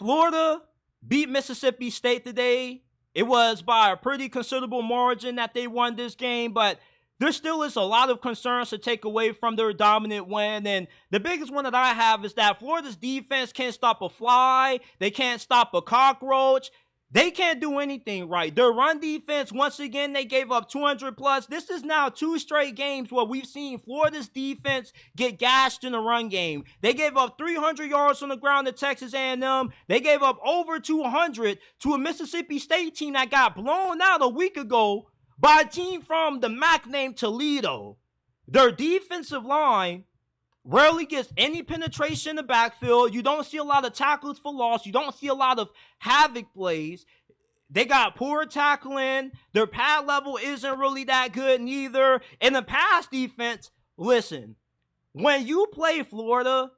Florida beat Mississippi State today. It was by a pretty considerable margin that they won this game, but there still is a lot of concerns to take away from their dominant win. And the biggest one that I have is that Florida's defense can't stop a fly. They can't stop a cockroach. They can't do anything right. Their run defense, once again, they gave up 200 plus. This is now 2 straight games where we've seen Florida's defense get gashed in the run game. They gave up 300 yards on the ground to Texas A&M. They gave up over 200 to a Mississippi State team that got blown out a week ago by a team from the MAC named Toledo. Their defensive line rarely gets any penetration in the backfield. You don't see a lot of tackles for loss. You don't see a lot of havoc plays. They got poor tackling. Their pad level isn't really that good neither. In the pass defense, listen, when you play Florida,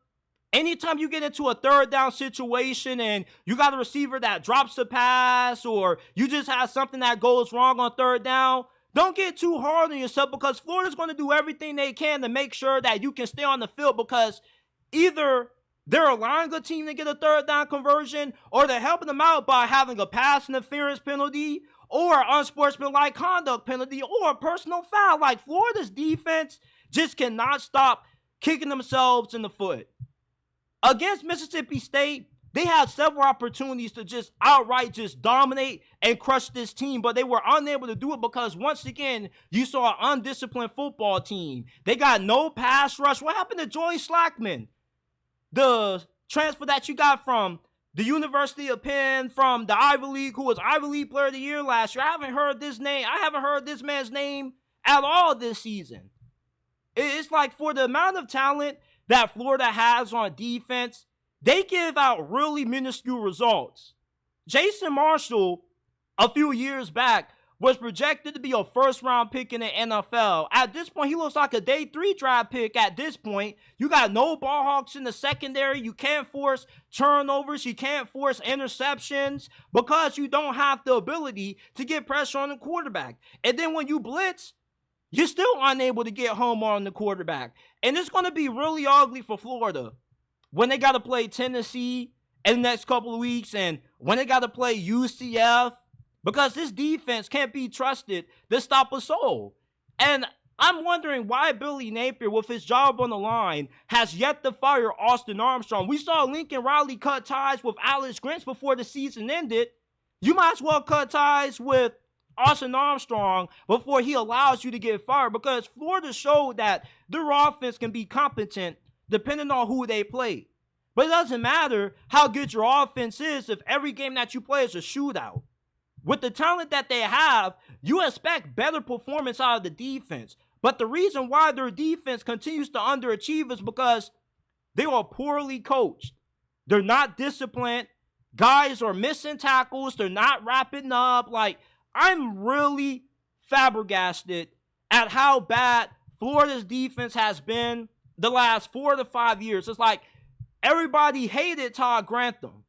anytime you get into a third down situation and you got a receiver that drops a pass or you just have something that goes wrong on third down, don't get too hard on yourself, because Florida's going to do everything they can to make sure that you can stay on the field, because either they're allowing a team to get a third down conversion or they're helping them out by having a pass interference penalty or unsportsmanlike conduct penalty or a personal foul. Like, Florida's defense just cannot stop kicking themselves in the foot. Against Mississippi State, they had several opportunities to just outright just dominate and crush this team, but they were unable to do it because, once again, you saw an undisciplined football team. They got no pass rush. What happened to Joey Slackman, the transfer that you got from the University of Penn, from the Ivy League, who was Ivy League Player of the Year last year? I haven't heard this man's name at all this season. It's like, for the amount of talent that Florida has on defense, they give out really minuscule results. Jason Marshall, a few years back, was projected to be a first-round pick in the NFL. At this point, he looks like a day 3 draft pick at this point. You got no ball hawks in the secondary. You can't force turnovers. You can't force interceptions because you don't have the ability to get pressure on the quarterback. And then when you blitz, you're still unable to get home on the quarterback. And it's going to be really ugly for Florida when they got to play Tennessee in the next couple of weeks and when they got to play UCF, because this defense can't be trusted to stop a soul. And I'm wondering why Billy Napier, with his job on the line, has yet to fire Austin Armstrong. We saw Lincoln Riley cut ties with Alex Grinch before the season ended. You might as well cut ties with Austin Armstrong before he allows you to get fired, because Florida showed that their offense can be competent depending on who they play. But it doesn't matter how good your offense is if every game that you play is a shootout. With the talent that they have, you expect better performance out of the defense. But the reason why their defense continues to underachieve is because they are poorly coached. They're not disciplined. Guys are missing tackles. They're not wrapping up. Like, I'm really flabbergasted at how bad Florida's defense has been the last 4 to 5 years. It's like everybody hated Todd Grantham.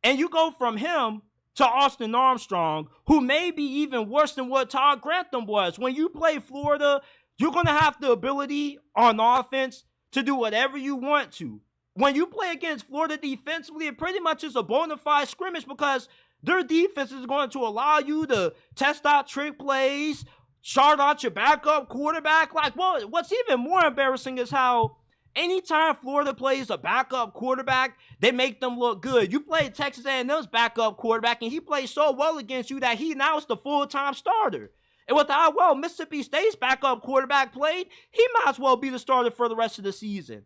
And you go from him to Austin Armstrong, who may be even worse than what Todd Grantham was. When you play Florida, you're going to have the ability on offense to do whatever you want to. When you play against Florida defensively, it pretty much is a bona fide scrimmage, because their defense is going to allow you to test out trick plays, chart out your backup quarterback. Like, well, what's even more embarrassing is how anytime Florida plays a backup quarterback, they make them look good. You play Texas A&M's backup quarterback, and he plays so well against you that he now is the full-time starter. And with how well Mississippi State's backup quarterback played, he might as well be the starter for the rest of the season.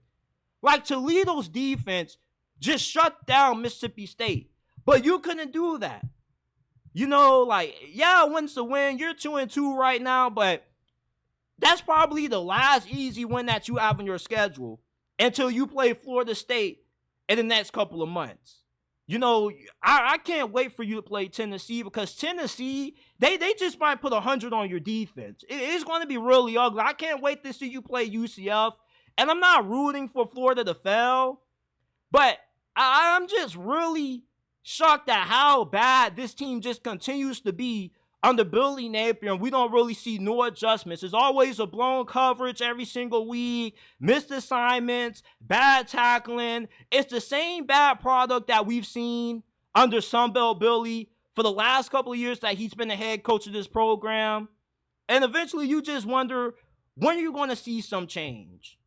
Like, Toledo's defense just shut down Mississippi State. But you couldn't do that. You know, like, yeah, a win's a win. You're 2-2 right now, but that's probably the last easy win that you have on your schedule until you play Florida State in the next couple of months. You know, I can't wait for you to play Tennessee, because Tennessee, they just might put 100 on your defense. It's going to be really ugly. I can't wait to see you play UCF. And I'm not rooting for Florida to fail, but I'm just really shocked at how bad this team just continues to be under Billy Napier, and we don't really see no adjustments. It's always a blown coverage every single week, missed assignments, bad tackling. It's the same bad product that we've seen under Sunbelt Billy for the last couple of years that he's been the head coach of this program. And eventually you just wonder, when are you going to see some change?